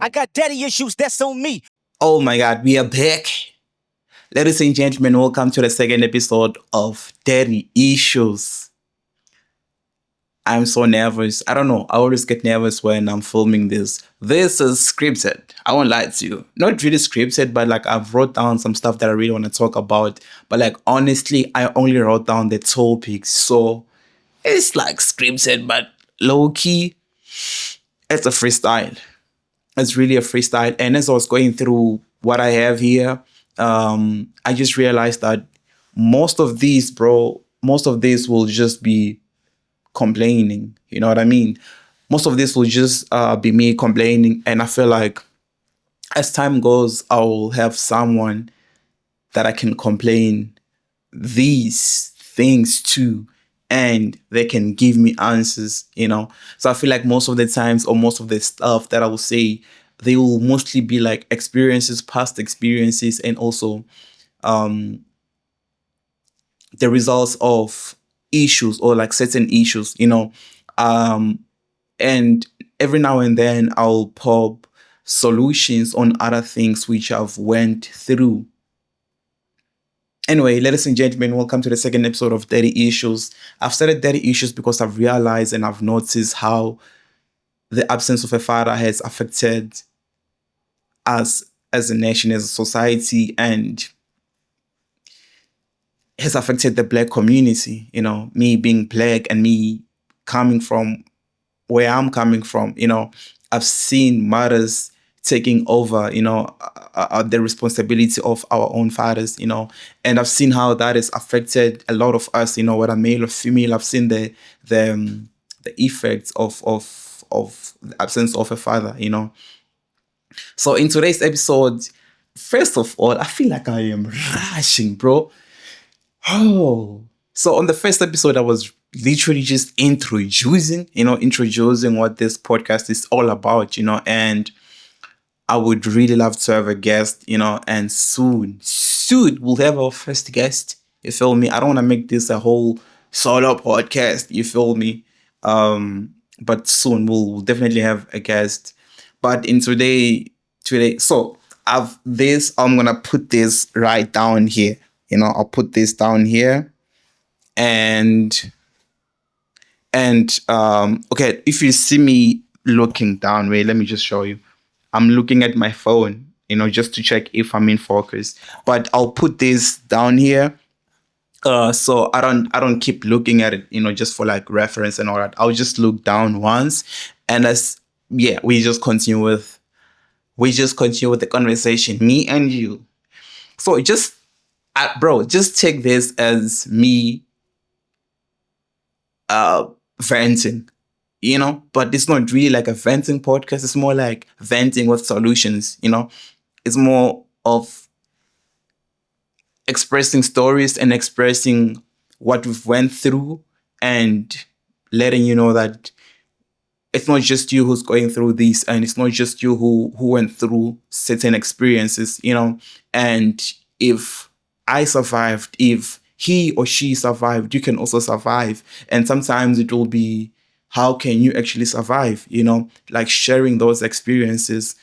I got daddy issues, that's on me. Oh my God, we are back. Ladies and gentlemen, welcome to the second episode of Daddy Issues. I'm so nervous. I don't know. I always get nervous when I'm filming this. This is scripted. I won't lie to you. Not really scripted, but like I've wrote down some stuff that I really want to talk about. But like honestly, I only wrote down the topics. So it's like scripted, but low key, it's a freestyle. It's really a freestyle. And as I was going through what I have here, I just realized that most of these will just be complaining. You know what I mean? Most of this will just be me complaining. And I feel like as time goes, I will have someone that I can complain these things to, and they can give me answers. So I feel like most of the times, or most of the stuff that I will say, they will mostly be like experiences, past experiences, and also the results of issues, or like certain issues. And every now and then I'll pop solutions on other things which I've went through. Anyway, ladies and gentlemen, welcome to the second episode of Daddy Issues. I've started Daddy Issues because I've realized and I've noticed how the absence of a father has affected us as a nation, as a society, and has affected the Black community. Me being Black and me coming from where I'm coming from, I've seen mothers taking over, the responsibility of our own fathers, and I've seen how that has affected a lot of us, whether male or female. I've seen the effects of the absence of a father. So in today's episode, first of all, I feel like I am rushing, bro. Oh, so on the first episode, I was literally just introducing what this podcast is all about, and I would really love to have a guest, and soon we'll have our first guest. You feel me? I don't want to make this a whole solo podcast. You feel me? But soon we'll definitely have a guest. But in today, so I'm gonna put this right down here. I'll put this down here, and okay, if you see me looking down, wait, let me just show you. I'm looking at my phone, just to check if I'm in focus. But I'll put this down here. So I don't keep looking at it, just for like reference and all that. I'll just look down once, and we just continue with the conversation, me and you. So just take this as me venting, but it's not really like a venting podcast. It's more like venting with solutions. It's more of expressing stories and expressing what we've went through, and letting you know that it's not just you who's going through this, and it's not just you who went through certain experiences. And if I survived, if he or she survived, you can also survive. And sometimes it will be, how can you actually survive? Like sharing those experiences.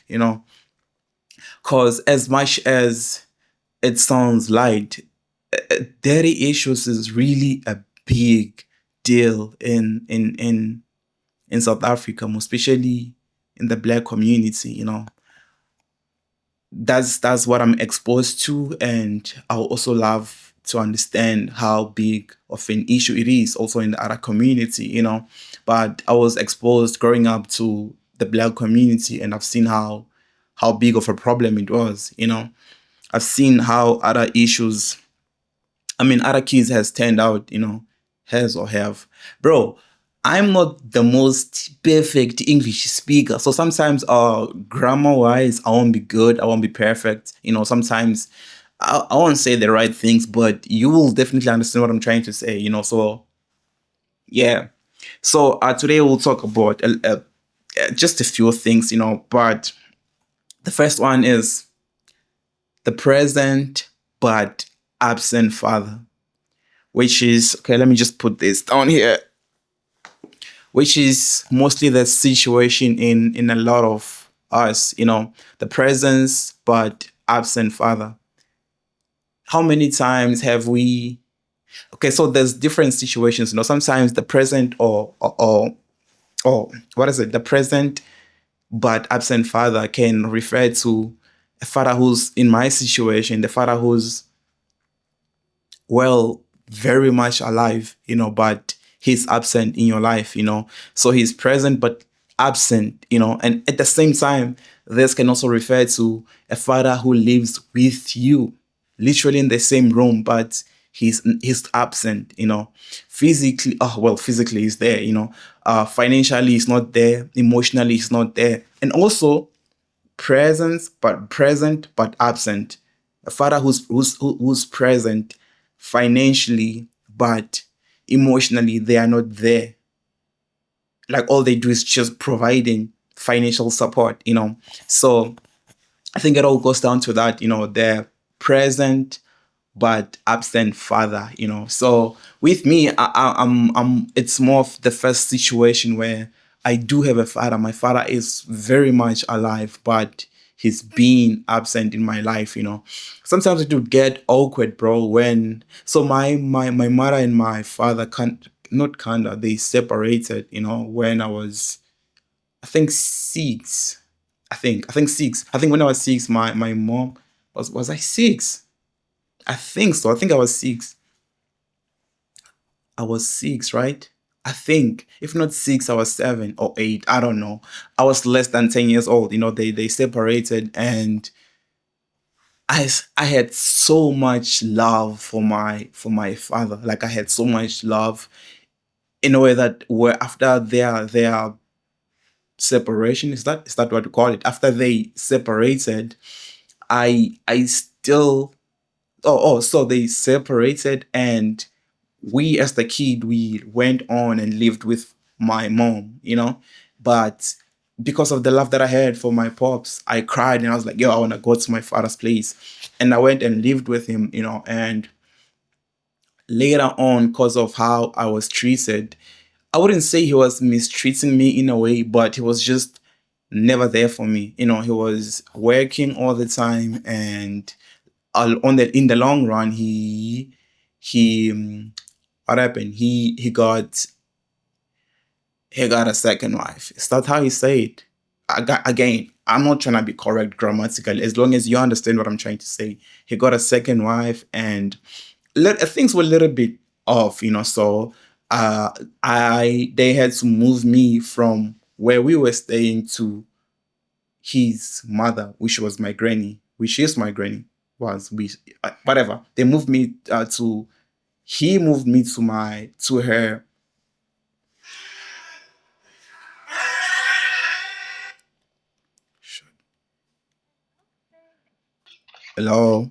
Because as much as it sounds light, daddy issues is really a big deal in South Africa, most especially in the Black community. That's what I'm exposed to, and I would also love to understand how big of an issue it is also in the other community. But I was exposed growing up to the Black community, and I've seen how big of a problem it was. I've seen how other issues, other kids has turned out, has or have. Bro, I'm not the most perfect English speaker. So sometimes grammar wise, I won't be good. I won't be perfect. Sometimes I won't say the right things, but you will definitely understand what I'm trying to say, So yeah. So today we'll talk about just a few things, but the first one is the present but absent father, which is, okay, let me just put this down here, which is mostly the situation in a lot of us, the presence but absent father. How many times have we? Okay, so there's different situations. Sometimes the present or what is it? The present but absent father can refer to a father who's in my situation, the father who's well, very much alive, but he's absent in your life, So he's present but absent, and at the same time, this can also refer to a father who lives with you, literally in the same room, but he's absent, physically. Oh well, physically he's there, financially he's not there, emotionally he's not there, and also present but absent. A father who's present financially, but emotionally they are not there. Like all they do is just providing financial support. So I think it all goes down to that. They're present but absent father. So with me, I'm it's more of the first situation where I do have a father. My father is very much alive, but he's been absent in my life. Sometimes it would get awkward, bro, when so my mother and my father can't not kinda they separated, when I was, I think, six. I think six. I think when I was six, my mom was I six? I think so. I think I was six. I was six, right? I think. If not six, I was 7 or 8. I don't know. I was less than 10 years old. They separated, and I had so much love for my father. Like I had so much love in a way that where after their separation, is that what you call it? After they separated, I still so they separated, and we as the kid we went on and lived with my mom, but because of the love that I had for my pops, I cried and I was like, yo, I want to go to my father's place, and I went and lived with him, and later on, because of how I was treated, I wouldn't say he was mistreating me in a way, but he was just never there for me. He was working all the time, and in the long run, he what happened? He got a second wife. Is that how you say it? Again, I'm not trying to be correct grammatically. As long as you understand what I'm trying to say, he got a second wife, and things were a little bit off, So, uh, they had to move me from where we were staying to his mother, which was my granny, which is my granny. Was we whatever they moved me to he moved me to her. Hello.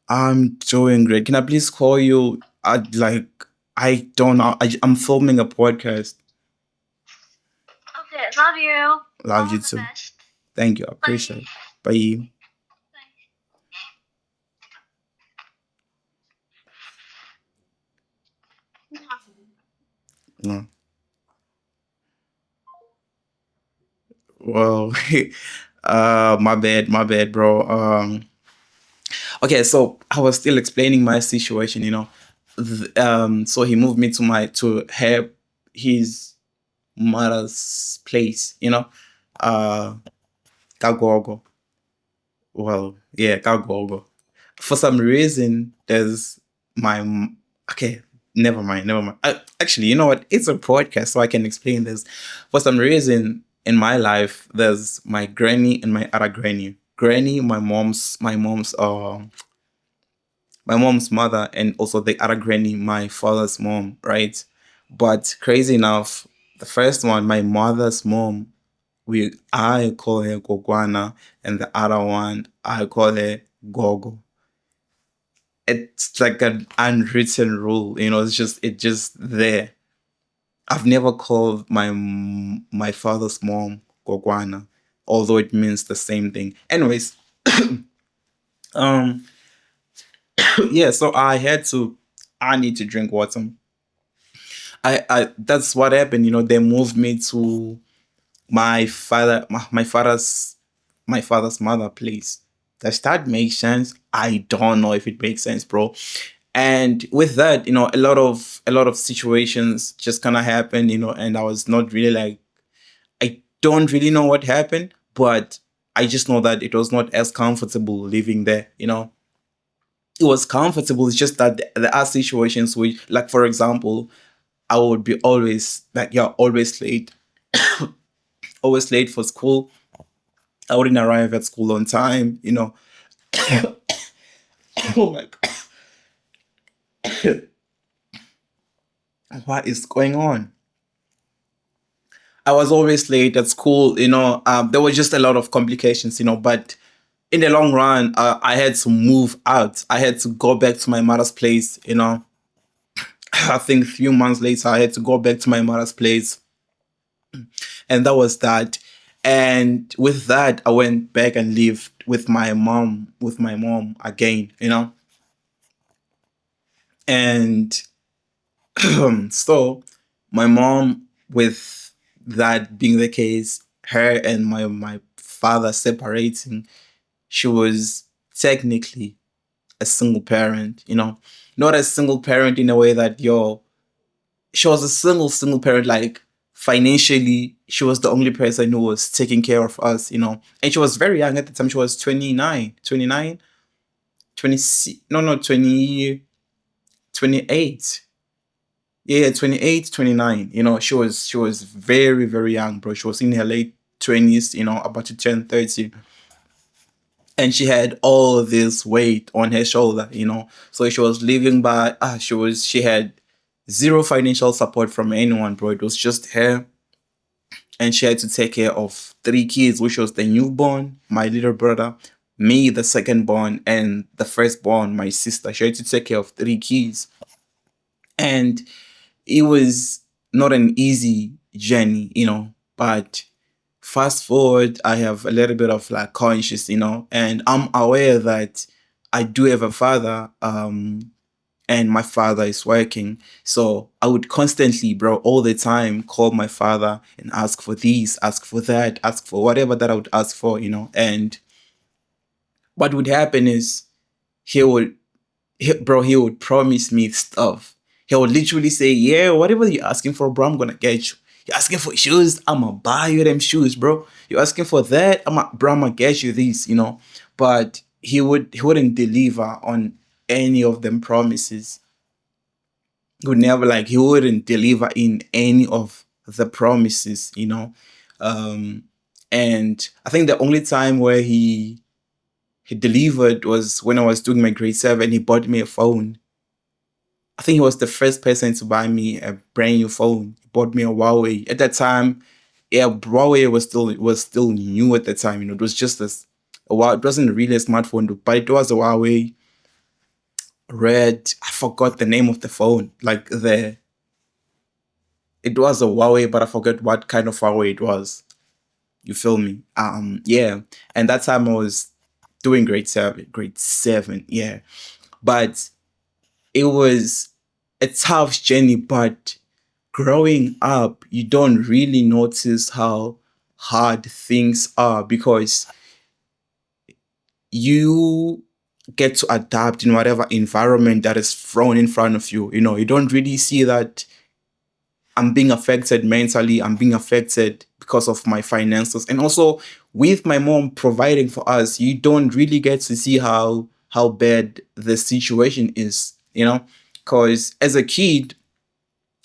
I'm doing great. Can I please call you? I don't know. I'm filming a podcast. Love you too. Thank you. I appreciate it. Bye. No. Well, my bad, bro. Okay, so I was still explaining my situation. So he moved me to his mother's place. Uh, Kagogo. Well, yeah, Kagogo. For some reason, there's okay. Never mind. Actually, you know what? It's a podcast, so I can explain this. For some reason, in my life, there's my granny and my other granny. Granny, my mom's mother, and also the other granny, my father's mom, right? But crazy enough, the first one, my mother's mom, I call her Gogwana, and the other one I call her Gogo. It's like an unwritten rule, it's just there. I've never called my father's mom Gogwana, although it means the same thing. Anyways, um, yeah. So I need to drink water. I that's what happened. They moved me to My father's mother, please. Does that make sense? I don't know if it makes sense, bro. And with that, a lot of situations just kind of happened, and I was not really like, I don't really know what happened, but I just know that it was not as comfortable living there. It was comfortable. It's just that there are situations which, like, for example, I would be always like, yeah, always late for school. I wouldn't arrive at school on time. Oh my God. What is going on? I was always late at school. There were just a lot of complications, but in the long run, I had to move out. I had to go back to my mother's place. I think a few months later, I had to go back to my mother's place, and that was that. And with that, I went back and lived with my mom again. And so my mom, with that being the case, her and my father separating, she was technically a single parent. Not a single parent in a way that, she was a single parent, like, financially she was the only person who was taking care of us. And she was very young at the time. She was 29, 20, no, no, 20, 28. Yeah, 28, 29. She was very, very young, bro. She was in her late 20s, about to turn 30. And she had all this weight on her shoulder. So she was living by she had zero financial support from anyone, bro. It was just her, and she had to take care of three kids, which was the newborn, my little brother, me, the second born, and the firstborn, my sister. She had to take care of three kids. And it was not an easy journey. But fast forward, I have a little bit of like conscious, and I'm aware that I do have a father, and my father is working. So I would constantly, bro, all the time call my father and ask for this, ask for that, ask for whatever that I would ask for. And what would happen is, he would he would promise me stuff. He would literally say, "Yeah, whatever you're asking for, bro, I'm gonna get you. You're asking for shoes, I'm gonna buy you them shoes, bro. You're asking for that, I'm gonna get you these. But he wouldn't deliver on any of them promises. He wouldn't deliver in any of the promises. Um, and I think the only time where he delivered was when I was doing my grade 7. He bought me a phone. I think he was the first person to buy me a brand new phone. He bought me a Huawei. At that time, yeah, Huawei was still new at the time. It was just it wasn't really a smartphone, but it was a Huawei Red. I forgot the name of the phone. Like, it was a Huawei, but I forgot what kind of Huawei it was. You feel me? Yeah. And that time I was doing grade 7, yeah. But it was a tough journey, but growing up, you don't really notice how hard things are, because you get to adapt in whatever environment that is thrown in front of you. You don't really see that I'm being affected mentally, I'm being affected because of my finances. And also, with my mom providing for us, you don't really get to see how bad the situation is. Because as a kid,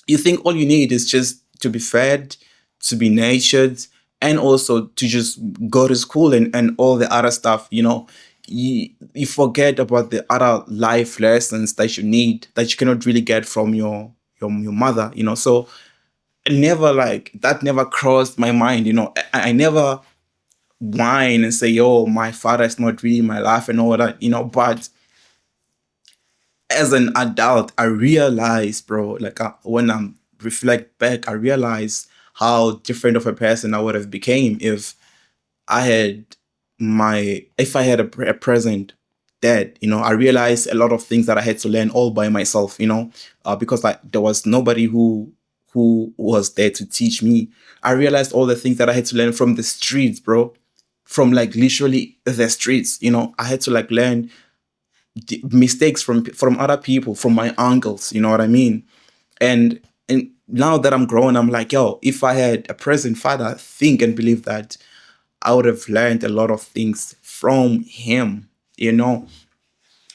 you think all you need is just to be fed, to be nurtured, and also to just go to school and all the other stuff. You forget about the other life lessons that you need, that you cannot really get from your mother. So never, like, that never crossed my mind. I never whine and say, "Yo, my father is not really my life," and all that. But as an adult, I realize, bro, like, when I'm reflect back, I realize how different of a person I would have became I had if I had a present dad. I realized a lot of things that I had to learn all by myself. Because, like, there was nobody who was there to teach me. I realized all the things that I had to learn from the streets, bro. From like literally the streets, I had to like learn mistakes from other people, from my uncles, you know what I mean? And now that I'm grown, I'm like, yo, if I had a present father, I think and believe that I would have learned a lot of things from him, you know.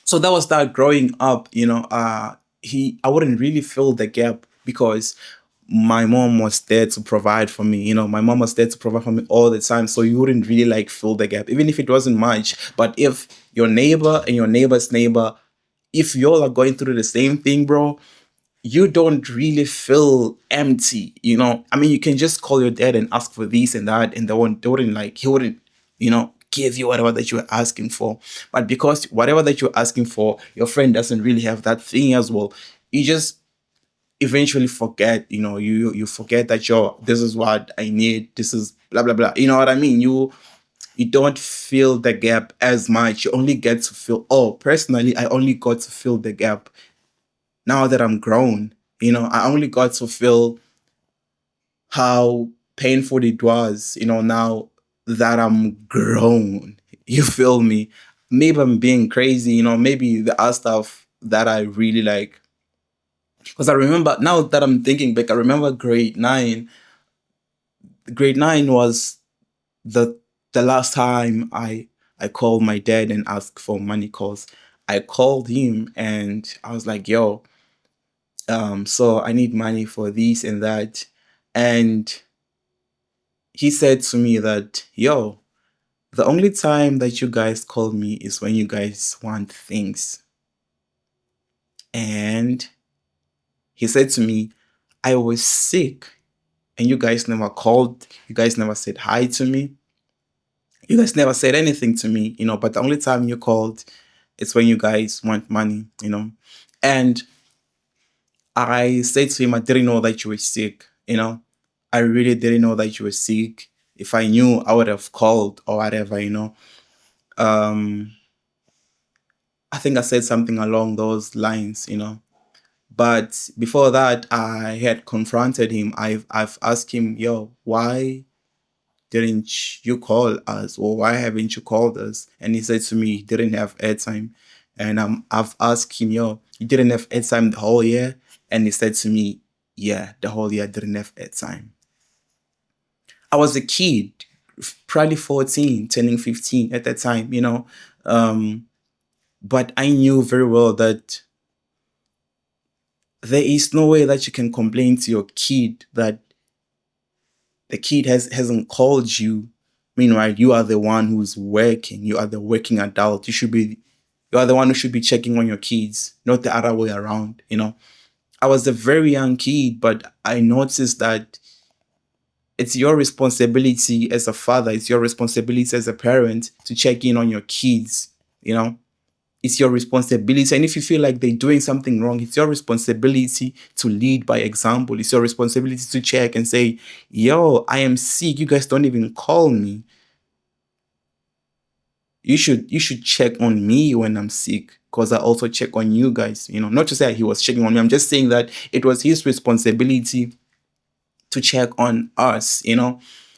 So that was that growing up, I wouldn't really fill the gap because my mom was there to provide for me. My mom was there to provide for me all the time. So you wouldn't really like fill the gap, even if it wasn't much. But if your neighbor and your neighbor's neighbor, if y'all are going through the same thing, bro, you don't really feel empty. I mean, you can just call your dad and ask for this and that, and they wouldn't like, he wouldn't, give you whatever that you were asking for. But because whatever that you're asking for, your friend doesn't really have that thing as well, you just eventually forget, you forget that, yo, this is what I need, this is blah blah blah. You know what I mean? You don't feel the gap as much. You only get to feel, oh, personally, I only got to fill the gap now that I'm grown. I only got to feel how painful it was, now that I'm grown. You feel me? Maybe I'm being crazy, maybe the other stuff that I really like. Because I remember, now that I'm thinking back, I remember grade nine. Grade nine was the the last time I called my dad and asked for money, cause I called him and I was like, yo, so I need money for this and that. And he said to me that, yo, the only time that you guys call me is when you guys want things. And he said to me, I was sick and you guys never called, you guys never said hi to me, you guys never said anything to me, but the only time you called is when you guys want money. And I said to him, I didn't know that you were sick. I really didn't know that you were sick. If I knew, I would have called or whatever. Um, I think I said something along those lines. But before that, I had confronted him. I've asked him, yo, why didn't you call us, or why haven't you called us? And he said to me he didn't have airtime. And I've asked him, yo, you didn't have airtime the whole year? And he said to me, yeah, the whole year I didn't have airtime. I was a kid, probably 14, turning 15 at that time. But I knew very well that there is no way that you can complain to your kid that the kid hasn't called you. Meanwhile, you are the one who's working. You are the working adult. You are the one who should be checking on your kids, not the other way around. I was a very young kid, but I noticed that it's your responsibility as a father, it's your responsibility as a parent to check in on your kids. It's your responsibility. And if you feel like they're doing something wrong, it's your responsibility to lead by example. It's your responsibility to check and say, yo, I am sick. You guys don't even call me. You should check on me when I'm sick, because I also check on you guys. Not to say he was checking on me. I'm just saying that it was his responsibility to check on us.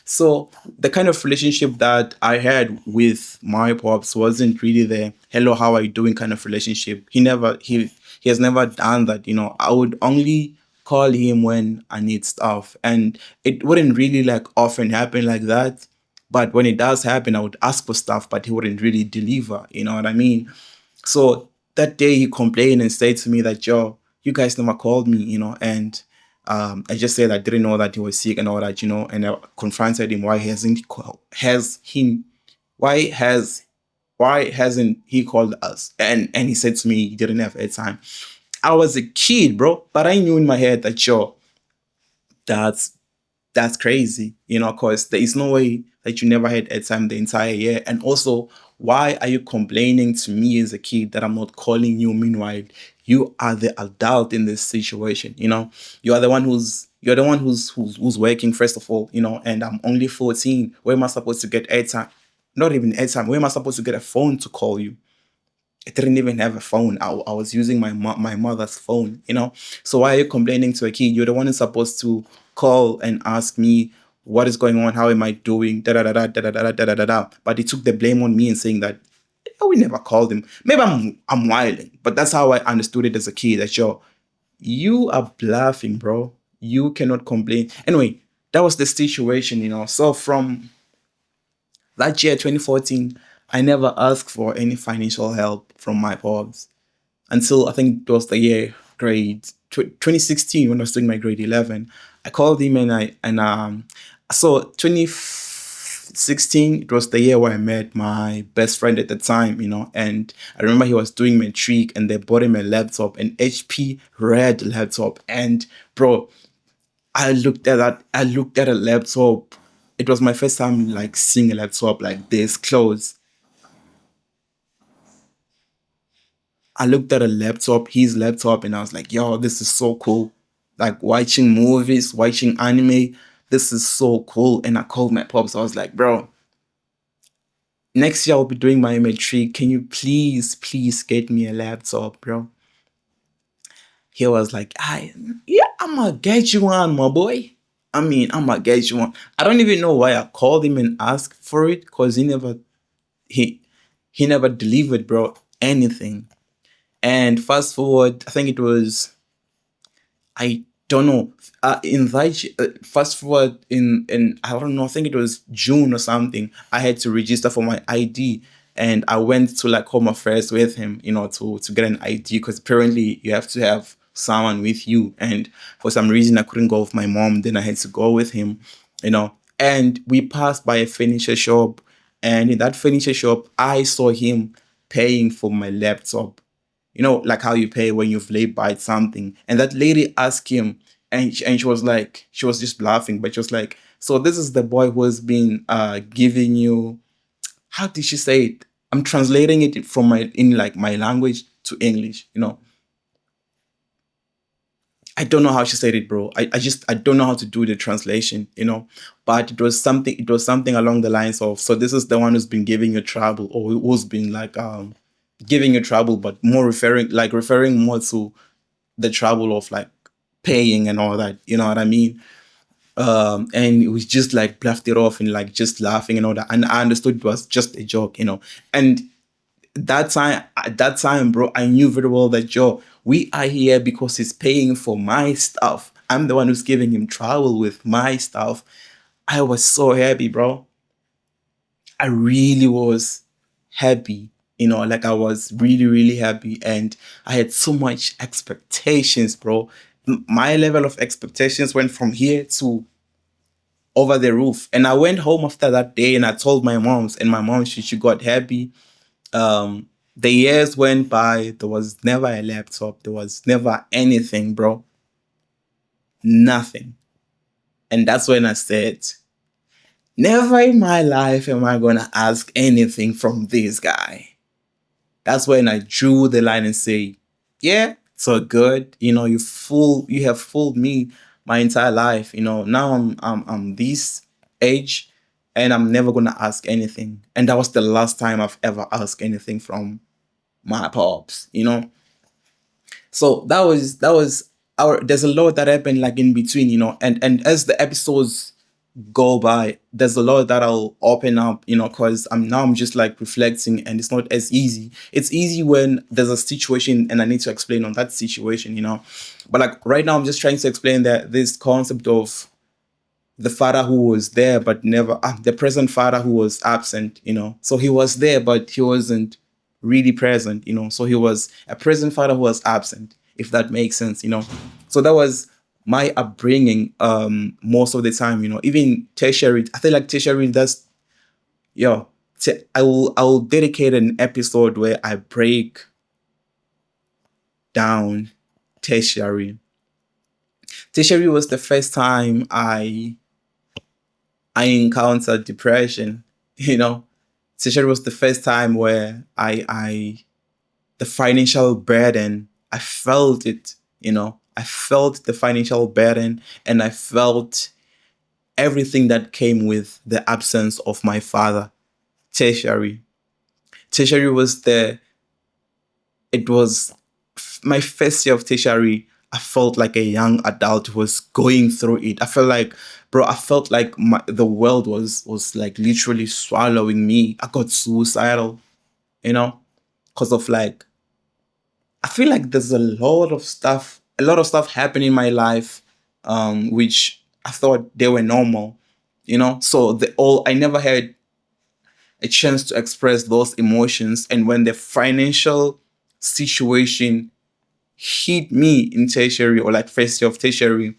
So the kind of relationship that I had with my pops wasn't really the hello, how are you doing kind of relationship. He has never done that. I would only call him when I need stuff. And it wouldn't really like often happen like that. But when it does happen, I would ask for stuff, but he wouldn't really deliver. You know what I mean? So that day he complained and said to me that, yo, you guys never called me. And I just said I didn't know that he was sick and all that. And I confronted him, why hasn't he called us? And he said to me he didn't have airtime. I was a kid, bro, but I knew in my head that, yo, that's that's crazy, because there is no way that you never had airtime the entire year. And also, why are you complaining to me as a kid that I'm not calling you? Meanwhile, you are the adult in this situation. You are the one who's working, first of all. And I'm only 14. Where am I supposed to get airtime? Not even airtime. Where am I supposed to get a phone to call you? I didn't even have a phone. I was using my mother's phone, you know. So why are you complaining to a kid? You're the one who's supposed to call and ask me what is going on, how am I doing, da da da da da da da da da da da. But he took the blame on me and saying that we never called him. Maybe I'm wilding, but that's how I understood it as a kid. That you are bluffing, bro. You cannot complain. Anyway, that was the situation, you know. So from that year, 2014, I never asked for any financial help from my pops until I think it was the year 2016 when I was doing my grade 11. I called him so 2016 it was the year where I met my best friend at the time, you know, and I remember he was doing matric and they bought him a laptop, an HP Red laptop, and bro, I looked at a laptop. It was my first time like seeing a laptop like this close. I looked at a laptop, his laptop, and I was like, yo, this is so cool. Like watching movies, watching anime, this is so cool. And I called my pops. I was like, bro, next year I'll be doing my matric. Can you please get me a laptop, bro? He was like, yeah, I'm gonna get you one, my boy. I mean, I'm gonna get you one. I don't even know why I called him and asked for it, because he he never delivered, bro, anything. And fast forward, I think it was, I don't know. Fast forward in I don't know. I think it was June or something. I had to register for my ID, and I went to like Home Affairs with him, you know, to get an ID, because apparently you have to have someone with you. And for some reason, I couldn't go with my mom. Then I had to go with him, you know. And we passed by a furniture shop, and in that furniture shop, I saw him paying for my laptop, you know, like how you pay when you've laid by something. And that lady asked him, and she was like, she was just laughing, but she was like, so this is the boy who has been giving you, how did she say it? I'm translating it from in like my language to English, you know. I don't know how she said it, bro. I don't know how to do the translation, you know. But it was something along the lines of, so this is the one who's been giving you trouble, or who's been like giving you trouble, but more referring more to the trouble of like paying and all that, you know what I mean? And we just like bluffed it off and like just laughing and all that. And I understood it was just a joke, you know. And at that time, bro, I knew very well that, yo, we are here because he's paying for my stuff. I'm the one who's giving him trouble with my stuff. I was so happy, bro. I really was happy, you know, like I was really happy, and I had so much expectations, bro. My level of expectations went from here to over the roof. And I went home after that day and I told my moms, and my mom, she got happy. The years went by, there was never a laptop, there was never anything, bro. Nothing. And that's when I said, never in my life am I gonna ask anything from this guy. That's when I drew the line and say, yeah, so good. You know, you have fooled me my entire life. You know, now I'm this age and I'm never gonna ask anything. And that was the last time I've ever asked anything from my pops, you know. So that was our, there's a lot that happened like in between, you know, and as the episodes go by, there's a lot that I'll open up, you know, because I'm just like reflecting, and it's not as easy. It's easy when there's a situation and I need to explain on that situation, you know. But like right now, I'm just trying to explain that this concept of the father who was there but never, the present father who was absent, you know. So he was there, but he wasn't really present, you know. So he was a present father who was absent, if that makes sense, you know. So that was my upbringing most of the time, you know. Even tertiary, I feel like tertiary, that's, yo, I will dedicate an episode where I break down tertiary. Tertiary was the first time I encountered depression, you know. Tertiary was the first time where the financial burden, I felt it, you know. I felt the financial burden, and I felt everything that came with the absence of my father. Tertiary. Tertiary was the it was my first year of tertiary. I felt like a young adult who was going through it. I felt like, bro, I felt like the world was like literally swallowing me. I got suicidal, you know, because of like, I feel like there's a lot of stuff happened in my life, which I thought they were normal, you know. So I never had a chance to express those emotions, and when the financial situation hit me in tertiary or like first year of tertiary,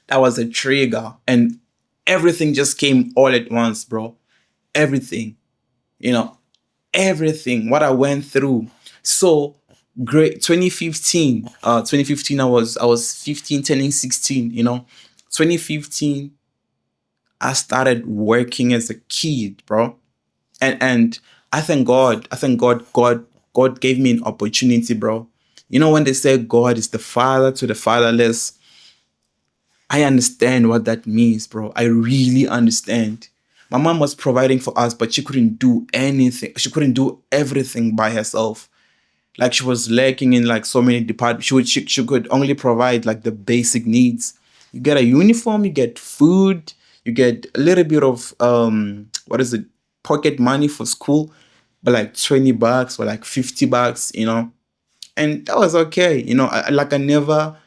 that was a trigger, and everything just came all at once, bro. Everything, you know, everything what I went through. So great 2015, I was 15 turning 16, you know. 2015 I started working as a kid, bro. And I thank God gave me an opportunity, bro. You know, when they say God is the father to the fatherless, I understand what that means, bro. I really understand. My mom was providing for us, but she couldn't do anything. She couldn't do everything by herself. Like she was lacking in like so many departments. She could only provide like the basic needs. You get a uniform, you get food, you get a little bit of what is it, pocket money for school, but like $20 or like $50, you know. And that was okay, you know. I never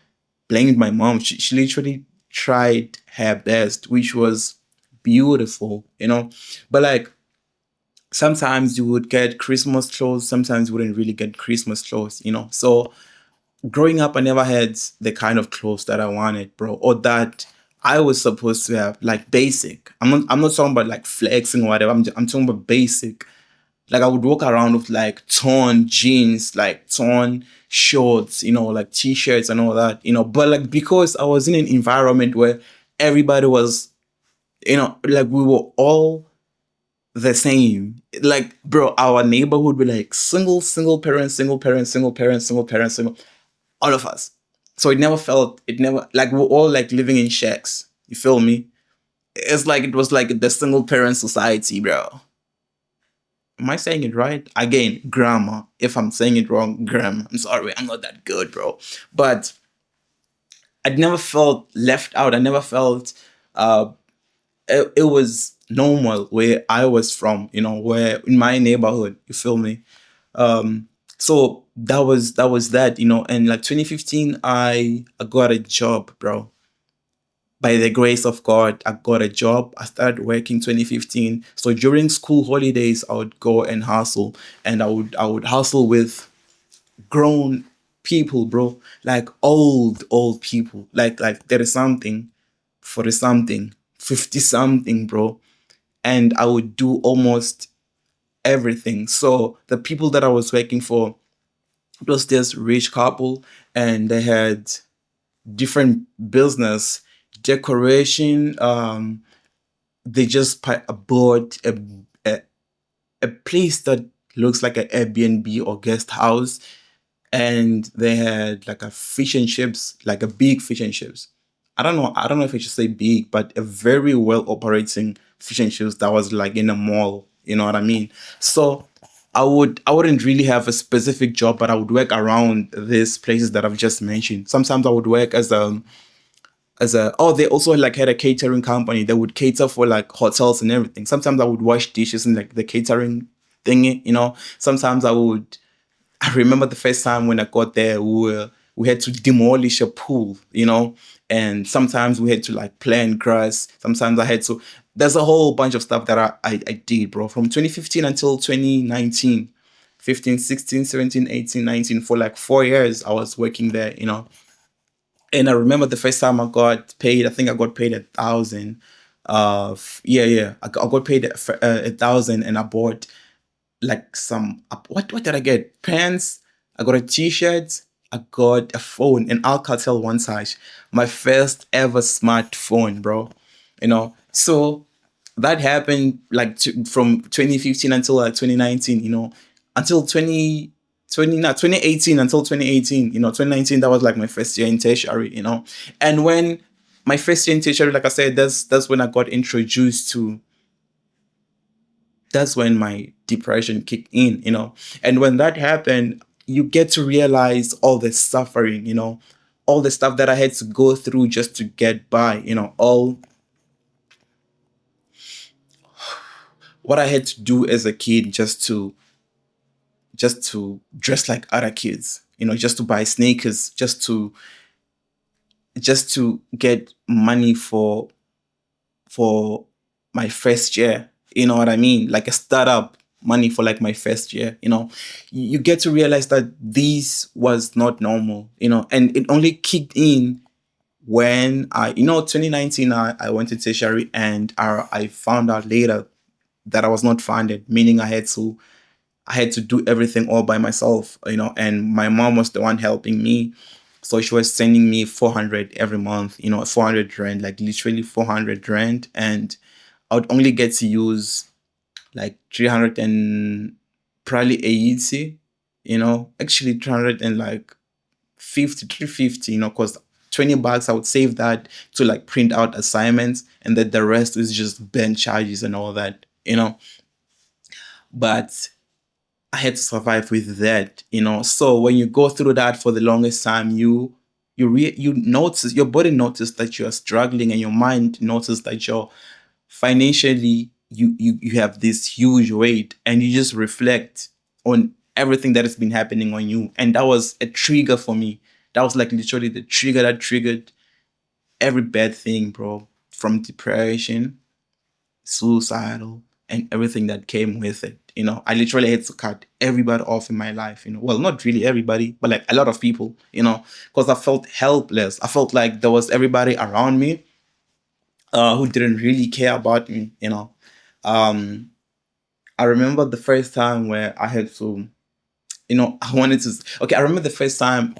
blamed my mom. She literally tried her best, which was beautiful, you know. But like sometimes you would get Christmas clothes, sometimes you wouldn't really get Christmas clothes, you know. So growing up, I never had the kind of clothes that I wanted, bro, or that I was supposed to have, like basic. I'm not talking about like flexing or whatever. I'm talking about basic. Like I would walk around with like torn jeans, like torn shorts, you know, like t-shirts and all that, you know. But like because I was in an environment where everybody was, you know, like we were all the same. Like, bro, our neighborhood would be like single parent, single parent, single parent, single parent, single, all of us. So it never, like we're all like living in shacks. You feel me? It's like it was like the single parent society, bro. Am I saying it right? Again, grammar. If I'm saying it wrong, grammar. I'm sorry, I'm not that good, bro. But I never felt left out. I never felt uh it was normal where I was from, you know, where in my neighborhood, you feel me? So that was that, you know. And like 2015, I got a job, bro. By the grace of God, I got a job. I started working 2015. So during school holidays, I would go and hustle, and I would hustle with grown people, bro. Like old people. Like there is something, 40 something, 50 something, bro. And I would do almost everything. So the people that I was working for, it was this rich couple, and they had different business, decoration. They just bought a, a place that looks like an Airbnb or guest house, and they had like a fish and chips, like a big fish and chips. I don't know if I should say big, but a very well operating fish and chips that was like in a mall. You know what I mean? So I wouldn't really have a specific job, but I would work around these places that I've just mentioned. Sometimes I would work as a they also like had a catering company. They would cater for like hotels and everything. Sometimes I would wash dishes in like the catering thingy, you know. Sometimes I remember the first time when I got there, we had to demolish a pool, you know, and sometimes we had to like plant grass. Sometimes I had to. There's a whole bunch of stuff that I did, bro, from 2015 until 2019, 15, 16, 17, 18, 19. For like 4 years, I was working there, you know. And I remember the first time I got paid. I think I got paid 1,000. Yeah. I got paid 1,000, and I bought like some what did I get? Pants. I got a t-shirt. I got a phone, an Alcatel One Touch, my first ever smartphone, bro. You know, so that happened like from 2015 until like 2019. You know, until 2018 until 2018. You know, 2019 that was like my first year in tertiary. You know, and when my first year in tertiary, like I said, that's when I got introduced to that's when my depression kicked in, you know. And when that happened, you get to realize all the suffering, all the stuff that I had to go through just to get by, all what I had to do as a kid just to dress like other kids, just to buy sneakers, just to get money for my first year. You know what I mean? Like a startup money for like my first year. You get to realize that this was not normal. And it only kicked in when 2019, I went to tertiary, and I found out later that I was not funded, meaning I had to do everything all by myself, and my mom was the one helping me. So she was sending me 400 every month, 400 rand, like literally 400 rand. And I would only get to use like 300 and probably 80, actually 300 and like 50, 350, because 20 bucks, I would save that to like print out assignments, and then the rest is just bank charges and all that. But I had to survive with that. So when you go through that for the longest time, you notice, your body notices that you are struggling, and your mind notices that you're financially, you have this huge weight, and you just reflect on everything that has been happening on you. And that was a trigger for me. That was like literally the trigger that triggered every bad thing, bro, from depression, suicidal, and everything that came with it. I literally had to cut everybody off in my life. Well, not really everybody, but like a lot of people. Because I felt helpless. I felt like there was everybody around me who didn't really care about me. Um, I remember the first time where I had to, I wanted to. Okay, I remember the first time.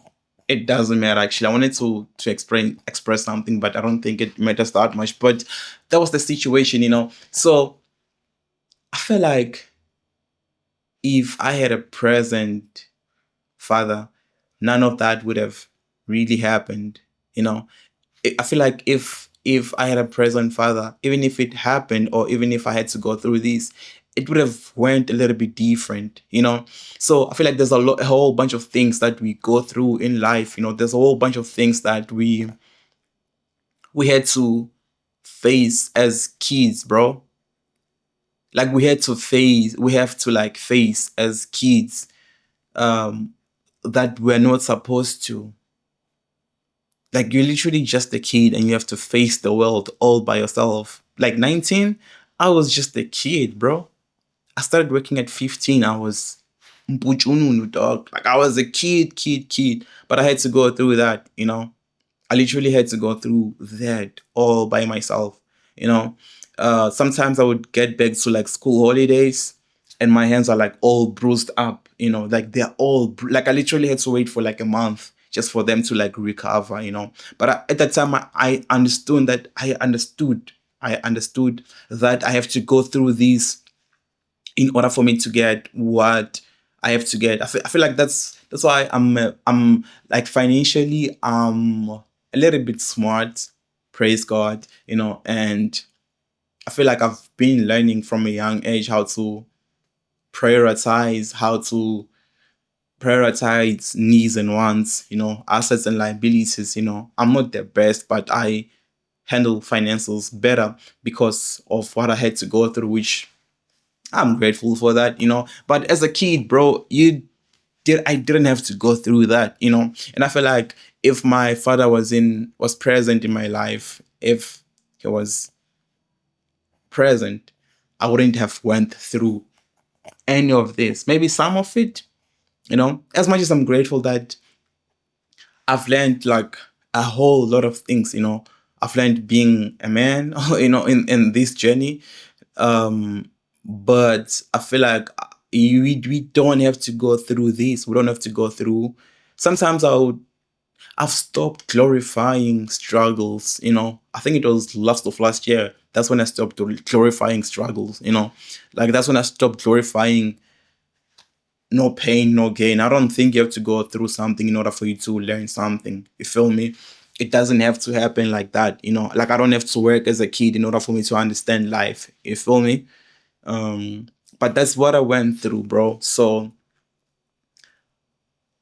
It doesn't matter actually. I wanted to express something, but I don't think it matters that much. But that was the situation. So I feel like if I had a present father, none of that would have really happened. You know, I feel like if I had a present father, even if it happened, or even if I had to go through this, it would have went a little bit different. So I feel like there's a whole bunch of things that we go through in life. There's a whole bunch of things that we had to face as kids, bro. Like we have to like face as kids, um that we're not supposed to. Like you're literally just a kid, and you have to face the world all by yourself. Like 19, I was just a kid, bro. I started working at 15. I was mpuchununu, dog. Like I was a kid. But I had to go through that. I literally had to go through that all by myself. You know, sometimes I would get back to like school holidays, and my hands are like all bruised up. Like they're all like I literally had to wait for like a month just for them to like recover. But at that time, I understood that I have to go through these in order for me to get what I have to get. I feel like that's why I'm like financially a little bit smart, praise God, and I feel like I've been learning from a young age prioritize how to prioritize needs and wants, assets and liabilities. I'm not the best, but I handle finances better because of what I had to go through, which I'm grateful for that. But as a kid, bro, I didn't have to go through that. And I feel like if my father was present in my life, if he was present, I wouldn't have went through any of this. Maybe some of it, as much as I'm grateful that I've learned like a whole lot of things. I've learned being a man, in this journey. But I feel like we don't have to go through this. We don't have to go through. Sometimes I've stopped glorifying struggles. I think it was last of last year. That's when I stopped glorifying struggles. Like that's when I stopped glorifying no pain, no gain. I don't think you have to go through something in order for you to learn something. You feel me? It doesn't have to happen like that. Like I don't have to work as a kid in order for me to understand life. You feel me? But that's what I went through, bro. So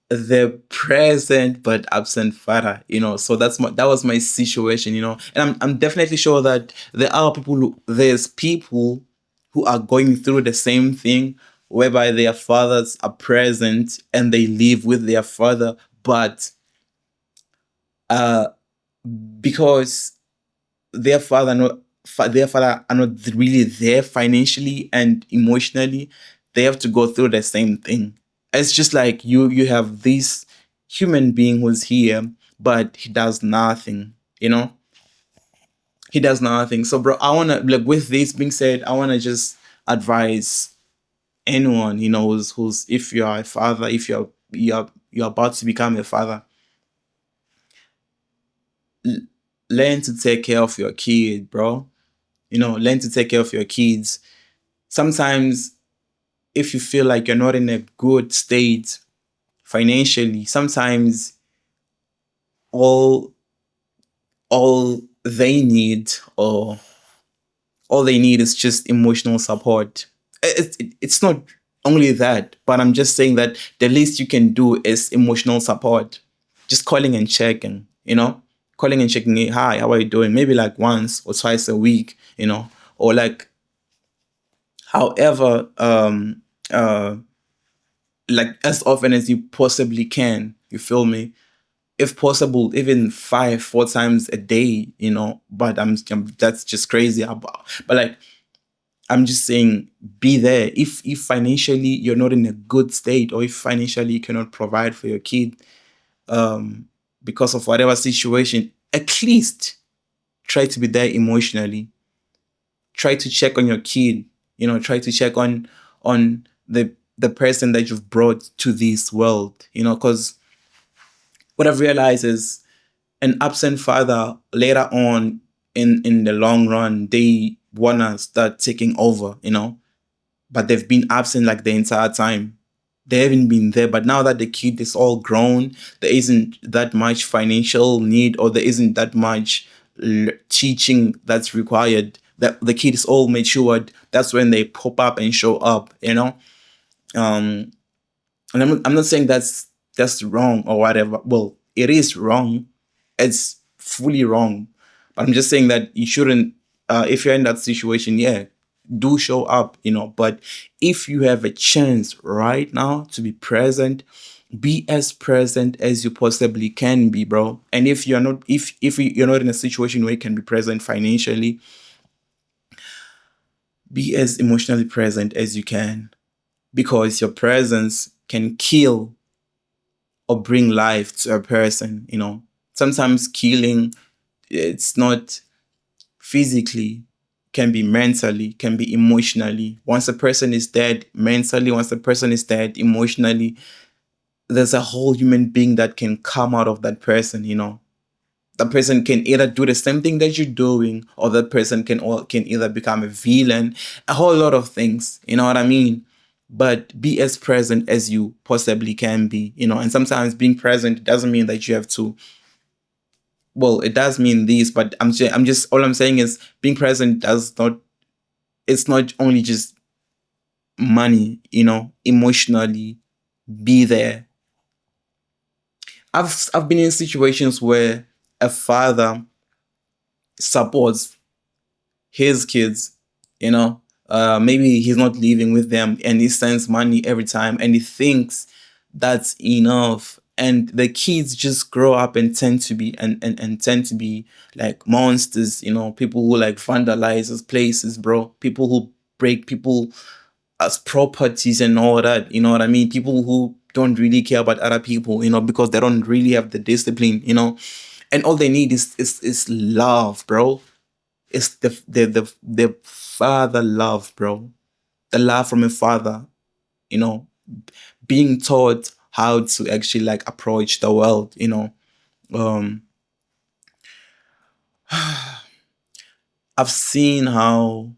the present but absent father, so that was my situation, and I'm definitely sure that there's people who are going through the same thing, whereby their fathers are present and they live with their father, but uh because their father are not really there financially and emotionally, they have to go through the same thing. It's just like you have this human being who's here, but he does nothing, you know he does nothing. So bro, I want to, like, with this being said, I want to just advise anyone, who's if you are a father, if you're about to become a father, l- learn to take care of your kid, bro. Learn to take care of your kids. Sometimes, if you feel like you're not in a good state financially, sometimes all all they need or all they need is just emotional support. It's not only that, but I'm just saying that the least you can do is emotional support. Just calling and checking, calling and checking, "Hey, hi, how are you doing?" Maybe like once or twice a week, or like, however, like as often as you possibly can. You feel me? If possible, even 4 times a day. But that's just crazy. But like, I'm just saying, be there. If financially you're not in a good state, or if financially you cannot provide for your kid, um, because of whatever situation, at least try to be there emotionally. Try to check on your kid. Try to check on the person that you've brought to this world. Because what I've realized is, an absent father later on, in the long run, they wanna start taking over. But they've been absent like the entire time. They haven't been there. But now that the kid is all grown, there isn't that much financial need, or there isn't that much teaching that's required. That the kid is all matured. That's when they pop up and show up. Um, and I'm not saying that's wrong or whatever. Well, it is wrong. It's fully wrong. But I'm just saying that you shouldn't. If you're in that situation, yeah, do show up. But if you have a chance right now to be present, be as present as you possibly can be, bro. And if you're not, if you're not in a situation where you can be present financially, be as emotionally present as you can, because your presence can kill or bring life to a person. Sometimes killing, it's not physically, can be mentally, can be emotionally. Once a person is dead mentally, once a person is dead emotionally, there's a whole human being that can come out of that person. That person can either do the same thing that you're doing, or that person can either become a villain, a whole lot of things. You know what I mean? But be as present as you possibly can be. And sometimes being present doesn't mean that you have to. Well, it does mean this, but I'm just all I'm saying is, being present does not. It's not only just money. Emotionally, be there. I've been in situations where a father supports his kids, you know. Maybe he's not living with them and he sends money every time and he thinks that's enough. And the kids just grow up and tend to be and tend to be like monsters, people who like vandalizes places, bro. People who break people as properties and all that, you know what I mean? People who don't really care about other people, because they don't really have the discipline. And all they need is love, bro. It's the father love, bro. The love from a father, you know, being taught how to actually like approach the world. Um, I've seen how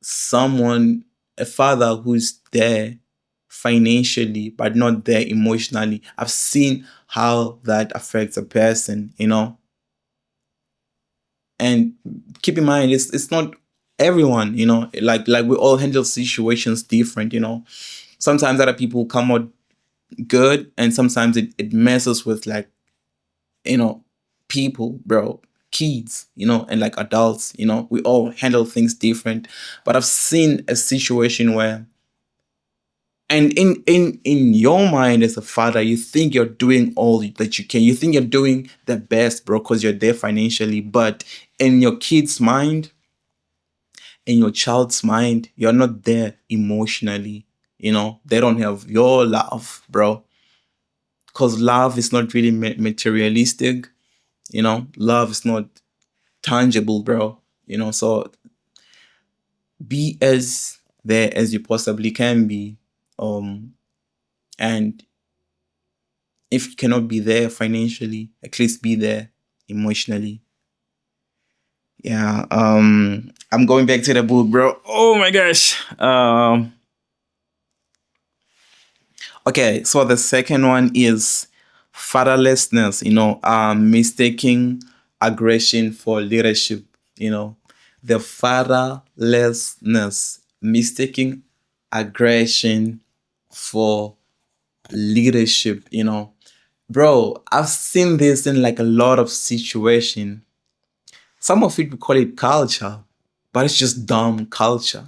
someone, a father who's there financially but not there emotionally, I've seen how that affects a person. And keep in mind, it's not everyone, like we all handle situations different. Sometimes other people come out good, and sometimes it messes with like, you know, people, bro, kids, and like adults, we all handle things different. But I've seen a situation where, and in your mind as a father, you think you're doing all that you can, you think you're doing the best, bro, because you're there financially. But in your kid's mind, in your child's mind, you're not there emotionally. They don't have your love, bro, because love is not really materialistic. Love is not tangible, bro. So be as there as you possibly can be. And if you cannot be there financially, at least be there emotionally. Yeah. I'm going back to the book, bro. Oh my gosh. Okay, so the second one is fatherlessness, mistaking aggression for leadership, the fatherlessness, mistaking aggression for leadership, Bro, I've seen this in like a lot of situation. Some of it we call it culture, but it's just dumb culture.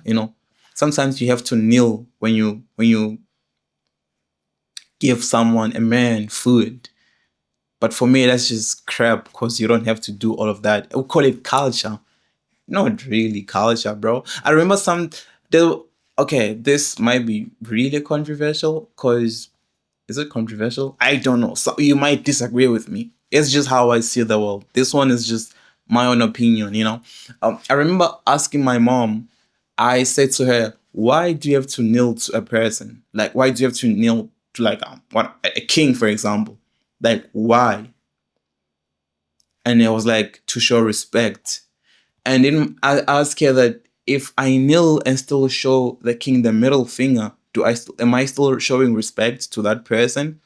Sometimes you have to kneel when you give someone, a man, food. But for me, that's just crap because you don't have to do all of that. We call it culture. Not really culture, bro. I remember there, okay, this might be really controversial because, is it controversial? I don't know. So you might disagree with me. It's just how I see the world. This one is just my own opinion. I remember asking my mom, I said to her, why do you have to kneel to a person? Like, why do you have to kneel to like a king, for example? Like, why? And it was like to show respect. And then I asked her that if I kneel and still show the king the middle finger, am I still showing respect to that person?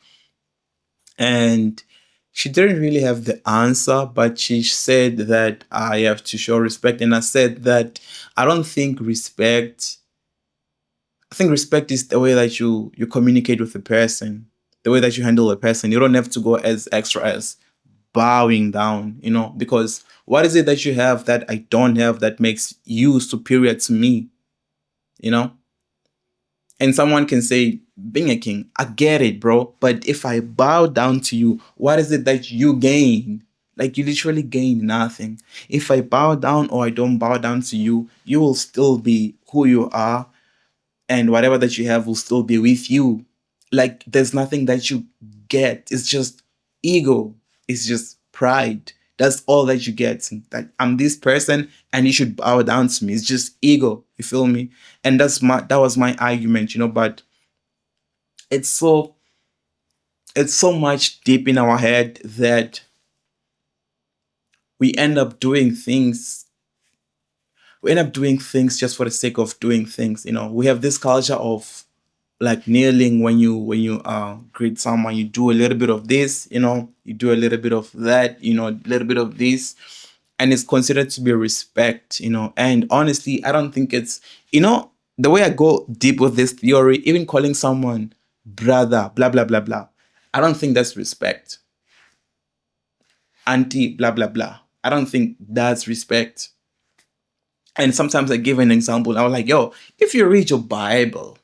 And she didn't really have the answer, but she said that I have to show respect. And I said that I don't think respect. I think respect is the way that you communicate with a person, the way that you handle a person. You don't have to go as extra as bowing down, because what is it that you have that I don't have that makes you superior to me, you know? And someone can say, being a king, I get it, bro. But if I bow down to you, what is it that you gain? Like, you literally gain nothing. If I bow down or I don't bow down to you, you will still be who you are, and whatever that you have will still be with you. Like, there's nothing that you get. It's just ego. It's just pride. That's all that you get. Like, I'm this person and you should bow down to me. It's just ego. You feel me? And that was my argument. But it's so it's so much deep in our head that we end up doing things just for the sake of doing things. We have this culture of like kneeling when you greet someone. You do a little bit of this, you do a little bit of that, a little bit of this, and it's considered to be respect. And honestly, I don't think it's, the way I go deep with this theory, even calling someone brother, blah blah blah blah, I don't think that's respect. Auntie, blah blah blah, I don't think that's respect. And sometimes I give an example. I was like, yo, if you read your Bible,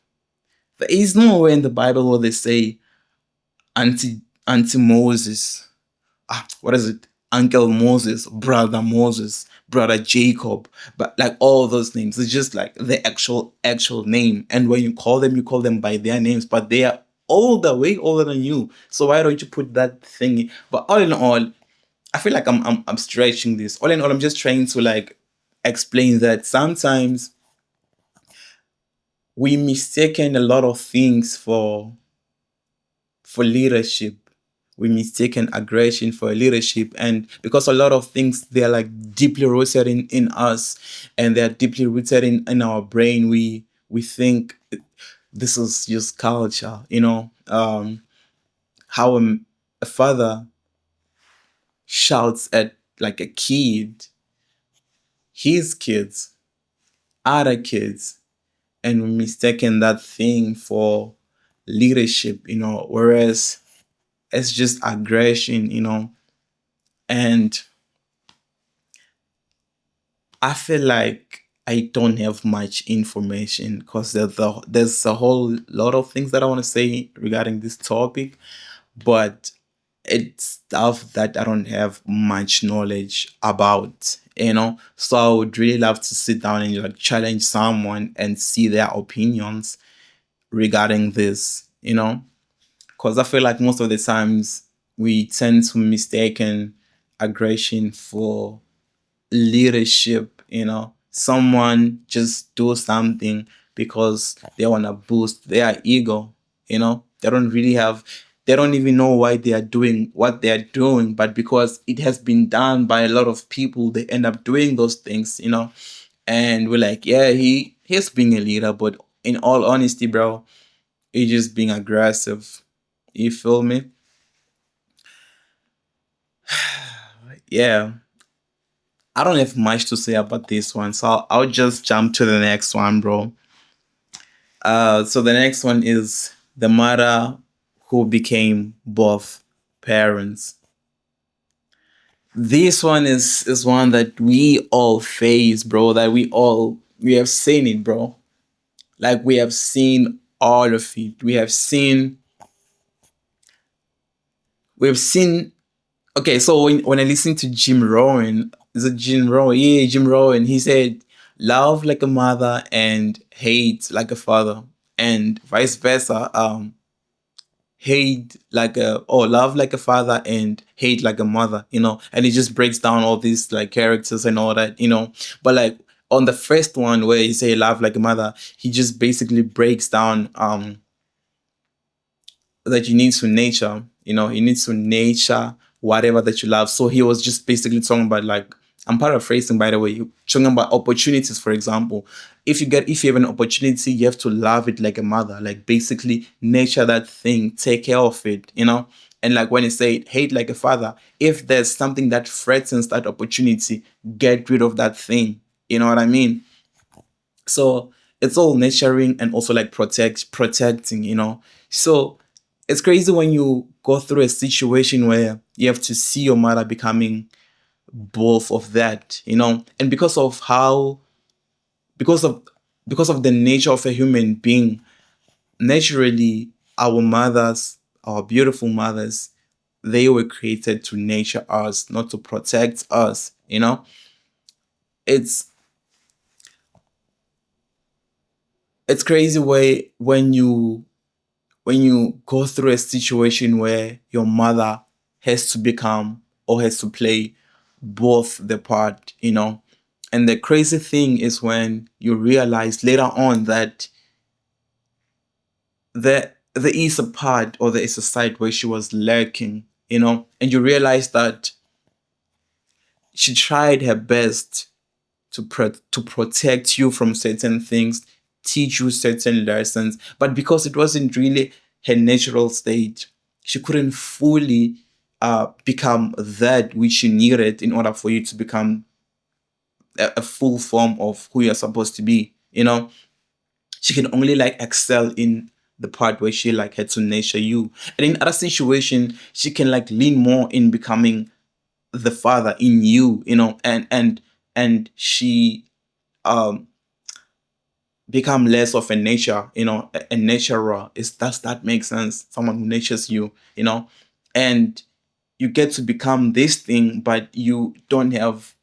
there is nowhere in the Bible where they say Auntie Moses, what is it? Uncle Moses, brother Jacob, but like all those names. It's just like the actual name. And when you call them by their names, but they are way older than you. So why don't you put that thing? But all in all, I feel like I'm stretching this. All in all, I'm just trying to like explain that sometimes we mistaken a lot of things for leadership. We mistaken aggression for leadership, and because a lot of things, they're like deeply rooted in us, and they're deeply rooted in our brain. We think this is just culture, how a father shouts at like a kid, his kids, other kids, and we mistaken that thing for leadership, whereas it's just aggression, and I feel like I don't have much information because there's a whole lot of things that I want to say regarding this topic, but it's stuff that I don't have much knowledge about, So I would really love to sit down and like challenge someone and see their opinions regarding this, because I feel like most of the times we tend to mistaken aggression for leadership, someone just do something because they want to boost their ego, they don't even know why they are doing what they are doing, but because it has been done by a lot of people, they end up doing those things, and we're like, yeah, he's being a leader, but in all honesty, bro, he's just being aggressive. You feel me? Yeah. I don't have much to say about this one, so I'll just jump to the next one, bro. So the next one is the mother who became both parents. This one is one that we all face, bro. That we have seen it, bro. Like we have seen all of it. We've seen. Okay, so when I listen to Jim Rohn, is it Jim Rohn? Yeah, Jim Rohn. He said, "Love like a mother and hate like a father, and vice versa. Hate like a or love like a father and hate like a mother." And he just breaks down all these like characters and all that. But like on the first one where he say love like a mother, he just basically breaks down that you need to nature, you need to nature whatever that you love. So he was just basically talking about, like, I'm paraphrasing by the way, talking about opportunities, for example. If you have an opportunity, you have to love it like a mother, like basically nature that thing, take care of it, and like when you say hate like a father, if there's something that threatens that opportunity, get rid of that thing. You know what I mean? So it's all nurturing and also like protecting, so it's crazy when you go through a situation where you have to see your mother becoming both of that, and because of because of the nature of a human being, naturally our mothers, our beautiful mothers, they were created to nurture us, not to protect us. It's it's crazy way when you go through a situation where your mother has to become or has to play both the part, And the crazy thing is when you realize later on that there is a part or there is a side where she was lacking, and you realize that she tried her best to protect you from certain things, teach you certain lessons, but because it wasn't really her natural state, she couldn't fully become that which you needed in order for you to become a full form of who you're supposed to be. She can only like excel in the part where she like had to nurture you, and in other situation she can like lean more in becoming the father in you, and she um become less of a nature, a naturer. Is Does that make sense? Someone who natures you, and you get to become this thing, but you don't have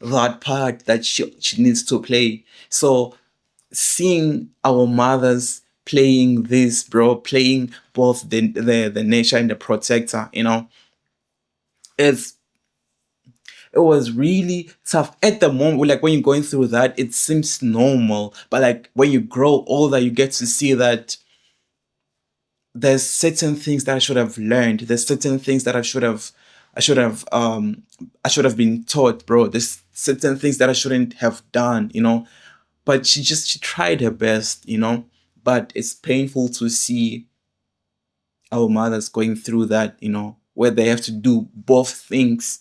that part that she needs to play. So seeing our mothers playing this, bro, playing both the nature and the protector, it's it was really tough at the moment. Like when you're going through that, it seems normal, but like when you grow older, you get to see that there's certain things that I should have learned. There's certain things that I should have I should have been taught, bro. There's certain things that I shouldn't have done, But she tried her best, But it's painful to see our mothers going through that, where they have to do both things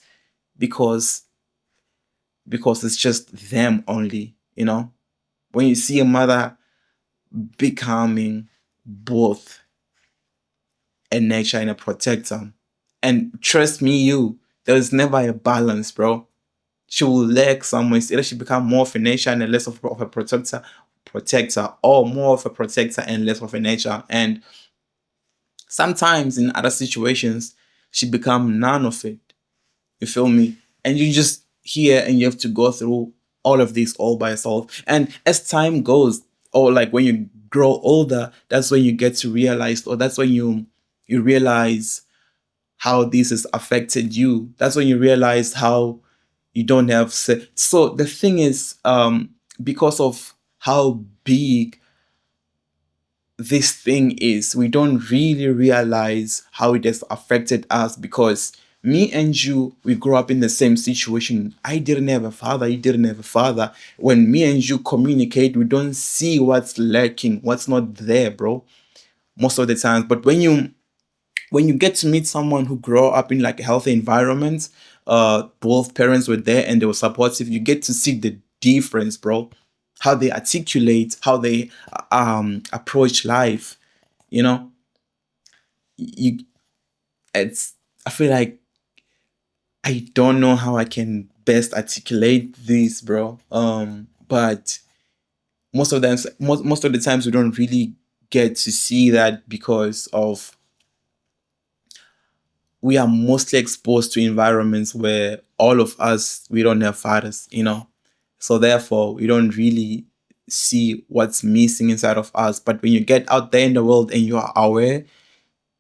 because it's just them only. When you see a mother becoming both a nature and a protector. And trust me, there's never a balance, bro. She will lack somewhere. It's either she become more of a nature and less of a protector, or more of a protector and less of a nature. And sometimes in other situations, she become none of it. You feel me? And you just here and you have to go through all of this all by yourself. And as time goes, or like when you grow older, that's when you get to realize, or that's when you realize how this has affected you. That's when you realize how you don't have so the thing is, because of how big this thing is, we don't really realize how it has affected us, because me and you, we grew up in the same situation. I didn't have a father, you didn't have a father. When me and you communicate, we don't see what's lacking, what's not there, bro, most of the times. But when you get to meet someone who grew up in like a healthy environment, both parents were there and they were supportive, you get to see the difference, bro. How they articulate, how they approach life. You know, you it's I feel like I don't know how I can best articulate this, bro. But most of the times we don't really get to see that because of we are mostly exposed to environments where all of us we don't have fathers. So therefore we don't really see what's missing inside of us. But when you get out there in the world and you are aware,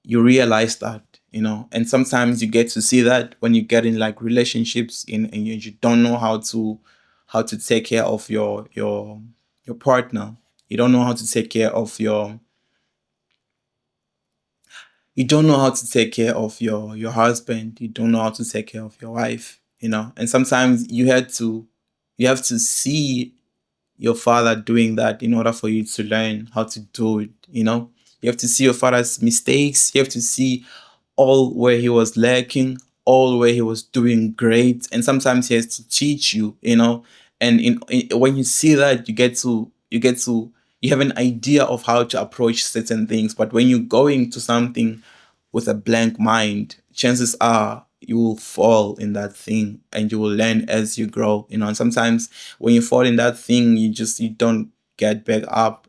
you realize that. And sometimes you get to see that when you get in like relationships and you don't know how to take care of your partner. You don't know how to take care of you don't know how to take care of your husband. You don't know how to take care of your wife. And sometimes you have to see your father doing that in order for you to learn how to do it. You have to see your father's mistakes. You have to see all where he was lacking, all where he was doing great, and sometimes he has to teach you. And when you see that, you have an idea of how to approach certain things. But when you go into something with a blank mind, chances are you will fall in that thing and you will learn as you grow. And sometimes when you fall in that thing, you don't get back up.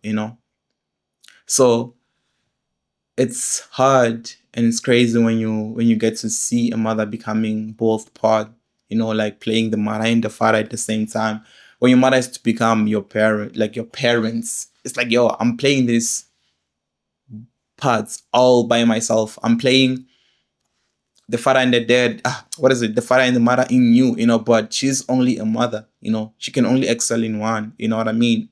So it's hard and it's crazy when you get to see a mother becoming both like playing the mother and the father at the same time. When your mother is to become your parent, like your parents, it's like, yo, I'm playing these parts all by myself. I'm playing the father and the dad. What is it? The father and the mother in you. But she's only a mother. She can only excel in one. You know what I mean?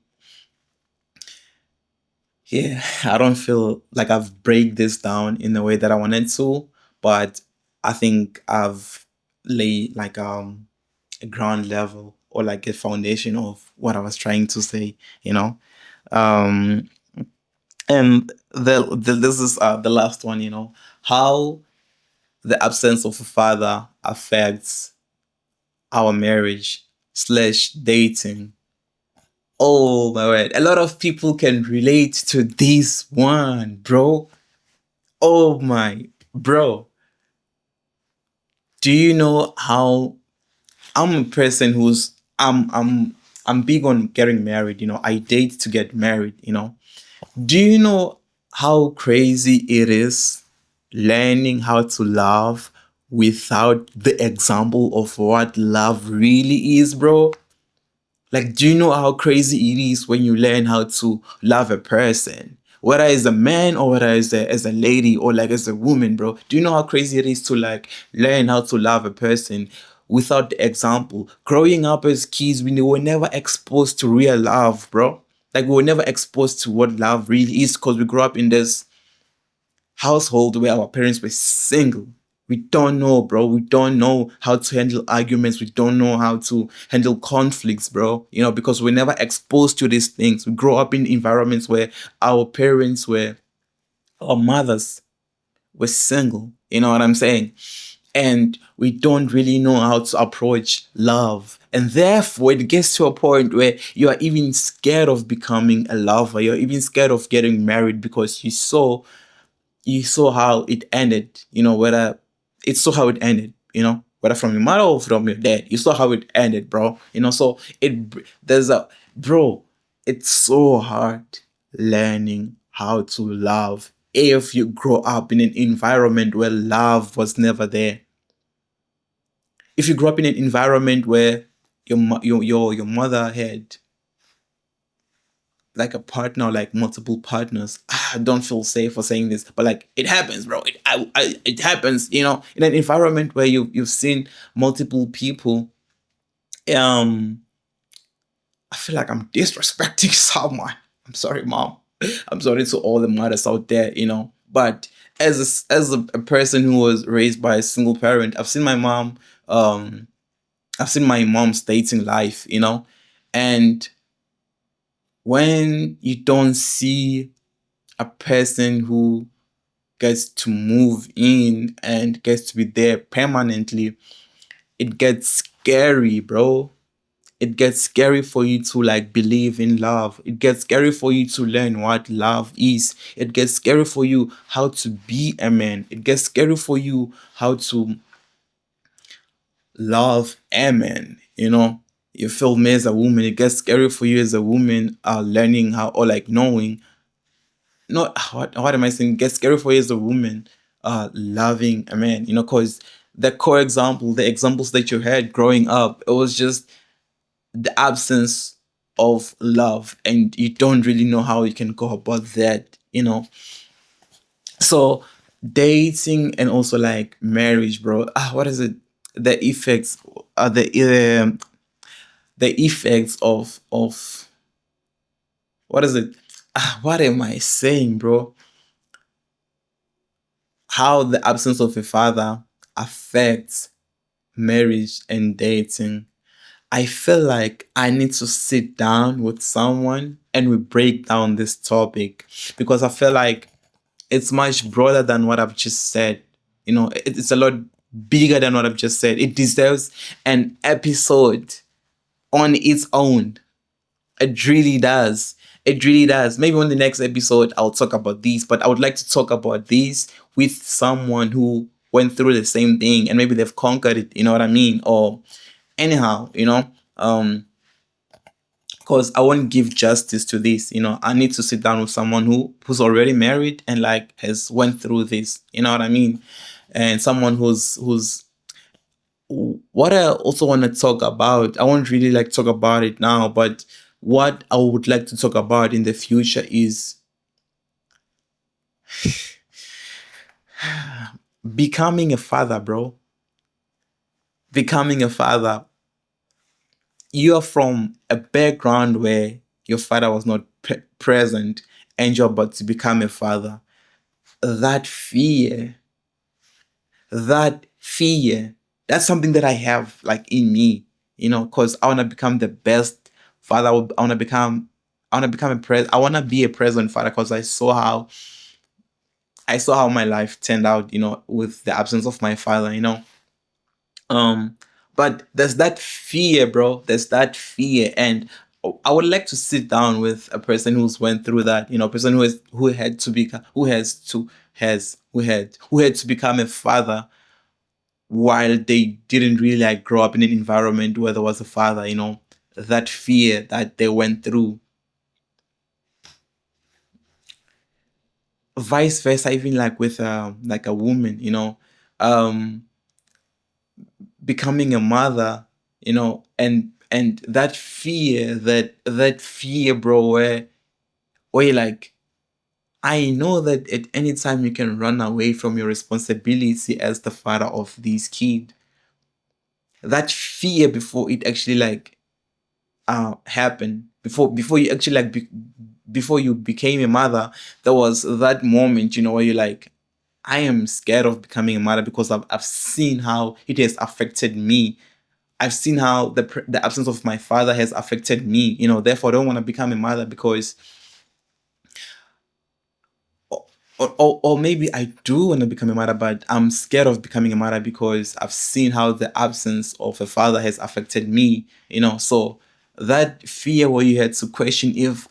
Yeah, I don't feel like I've break this down in the way that I wanted to, but I think I've laid like a ground level or like a foundation of what I was trying to say. Um and this is the last one. How the absence of a father affects our marriage slash dating. Oh my word. A lot of people can relate to this one, bro. Oh my, bro. Do you know how I'm a person who's I'm big on getting married. I date to get married. Do you know how crazy it is learning how to love without the example of what love really is, bro? Like, do you know how crazy it is when you learn how to love a person? Whether as a man or whether as a lady or like as a woman, bro. Do you know how crazy it is to like learn how to love a person without the example? Growing up as kids, we were never exposed to real love, bro. Like we were never exposed to what love really is because we grew up in this household where our parents were single. We don't know, bro. We don't know how to handle arguments. We don't know how to handle conflicts, bro. Because we're never exposed to these things. We grow up in environments where our parents our mothers were single. You know what I'm saying? And we don't really know how to approach love And therefore, it gets to a point where you are even scared of becoming a lover. You're even scared of getting married because you saw how it ended. Whether it saw how it ended. Whether from your mother or from your dad, you saw how it ended, bro. So there's a bro. It's so hard learning how to love if you grow up in an environment where love was never there. If you grew up in an environment where your mother had like a partner, like multiple partners. I don't feel safe for saying this, but like it happens, bro. It happens, in an environment where you've seen multiple people. Um, I feel like I'm disrespecting someone. I'm sorry, mom. I'm sorry to all the mothers out there, But as a person who was raised by a single parent, I've seen my mom. I've seen my mom's dating life, and when you don't see a person who gets to move in and gets to be there permanently, it gets scary, bro. It gets scary for you to like believe in love. It gets scary for you to learn what love is. It gets scary for you how to be a man. It gets scary for you how to love a man. You feel me as a woman. It gets scary for you as a woman, learning how or like knowing not what am I saying? Get scary for you as a woman, loving a man, because the core example, the examples that you had growing up, it was just the absence of love, and you don't really know how you can go about that. So dating and also like marriage, bro. What is it? The effects, the effects of what is it? What am I saying, bro? How the absence of a father affects marriage and dating. I feel like I need to sit down with someone and we break down this topic because I feel like it's much broader than what I've just said. It's a lot bigger than what I've just said. It deserves an episode on its own. It really does. It really does. Maybe on the next episode, I'll talk about these, but I would like to talk about these with someone who went through the same thing and maybe they've conquered it. You know what I mean? Or anyhow, because I won't give justice to this. I need to sit down with someone who's already married and like has went through this. You know what I mean? And someone who's what I also want to talk about, I won't really like talk about it now, but what I would like to talk about in the future is becoming a father, bro. Becoming a father. You're from a background where your father was not present and you're about to become a father. That fear, that fear, that's something that I have like in me, because I want to become the best father. I want to be a present father because I saw how my life turned out, with the absence of my father. Um, but there's that fear, bro. There's that fear, and I would like to sit down with a person who's went through that. A person who had to become who had to become a father while they didn't really like grow up in an environment where there was a father. That fear that they went through. Vice versa, even like with like a woman. Um becoming a mother, and that fear, bro, where you're like, I know that at any time you can run away from your responsibility as the father of these kids. That fear before it actually like happened, before you actually like before you became a mother, there was that moment, where you're like, I am scared of becoming a mother because I've seen how it has affected me. I've seen how the absence of my father has affected me. Therefore, I don't want to become a mother because or maybe I do want to become a mother, but I'm scared of becoming a mother because I've seen how the absence of a father has affected me, So that fear where you had to question if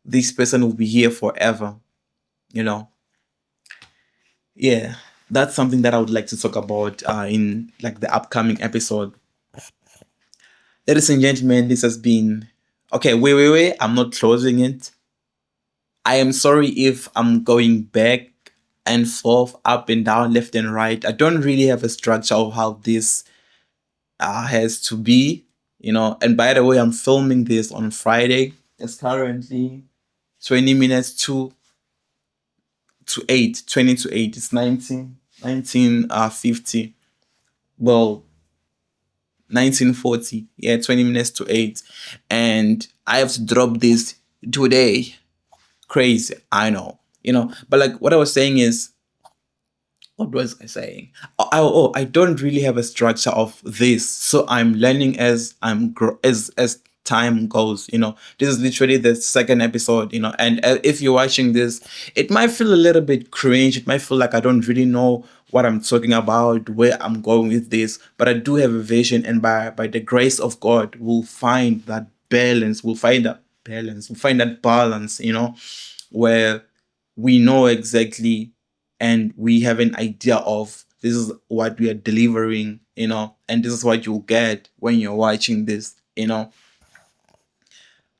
this person will be here forever, you know. Yeah, that's something that I would like to talk about in like the upcoming episode. Ladies and gentlemen, this has been okay. Wait. I'm not closing it. I am sorry if I'm going back and forth, up and down, left and right. I don't really have a structure of how this has to be. And by the way, I'm filming this on Friday. It's currently 20 minutes to 8, 20 to 8. It's 1950. Well, 1940. Yeah, 20 minutes to 8. And I have to drop this today. Crazy, I know. But like what I was saying is, what was I saying? I don't really have a structure of this, so I'm learning as as time goes. This is literally the second episode. And if you're watching this, it might feel a little bit cringe. It might feel like I don't really know what I'm talking about, where I'm going with this, but I do have a vision, and by the grace of God, we'll find that balance. We'll find that balance. We'll find that balance. Where we know exactly and we have an idea of this is what we are delivering, and this is what you'll get when you're watching this.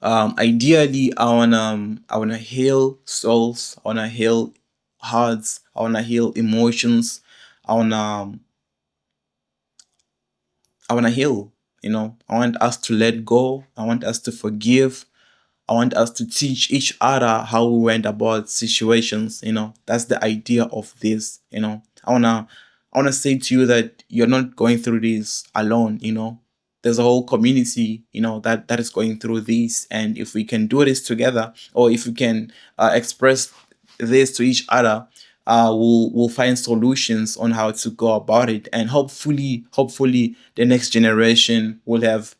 Ideally, I wanna heal souls, I wanna heal hearts, I wanna heal emotions, I wanna I wanna heal. I want us to let go, I want us to forgive, I want us to teach each other how we went about situations. That's the idea of this. I wanna say to you that you're not going through this alone. There's a whole community, that is going through this. And if we can do this together, or if we can express this to each other, we'll find solutions on how to go about it. And hopefully the next generation will have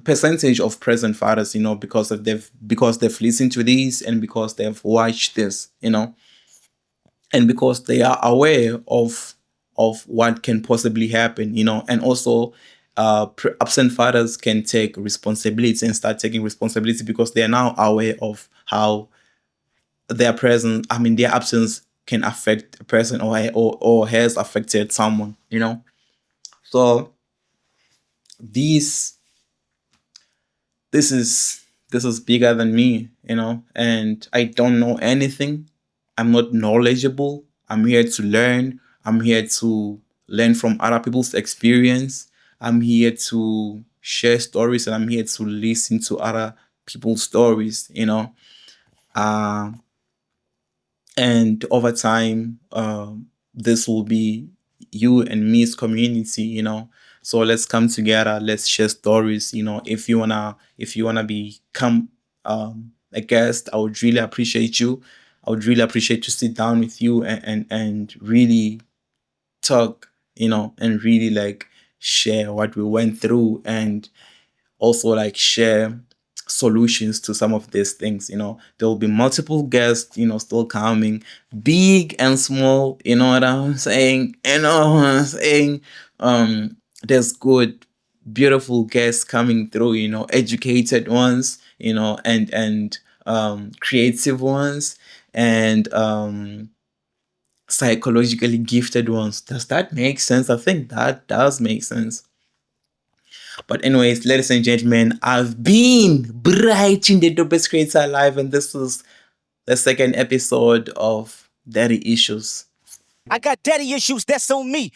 percentage of present fathers, because they've listened to these, and because they've watched this, and because they are aware of what can possibly happen, and also absent fathers can take responsibility and start taking responsibility because they are now aware of how their presence, I mean their absence, can affect a person, or has affected someone. So these this is bigger than me, and I don't know anything. I'm not knowledgeable. I'm here to learn. I'm here to learn from other people's experience. I'm here to share stories, and I'm here to listen to other people's stories. Uh, and over time, this will be you and me's community. So let's come together, let's share stories. If you wanna become a guest, I would really appreciate you. I would really appreciate to sit down with you, and really talk, and really like share what we went through, and also like share solutions to some of these things. There will be multiple guests, still coming, big and small. You know what I'm saying? There's good, beautiful guests coming through, educated ones, and creative ones, and psychologically gifted ones. Does that make sense? I think that does make sense. But anyways, ladies and gentlemen, I've been Bright in the Dopest Creator Live, and this is the second episode of Daddy Issues. I got daddy issues, that's on me.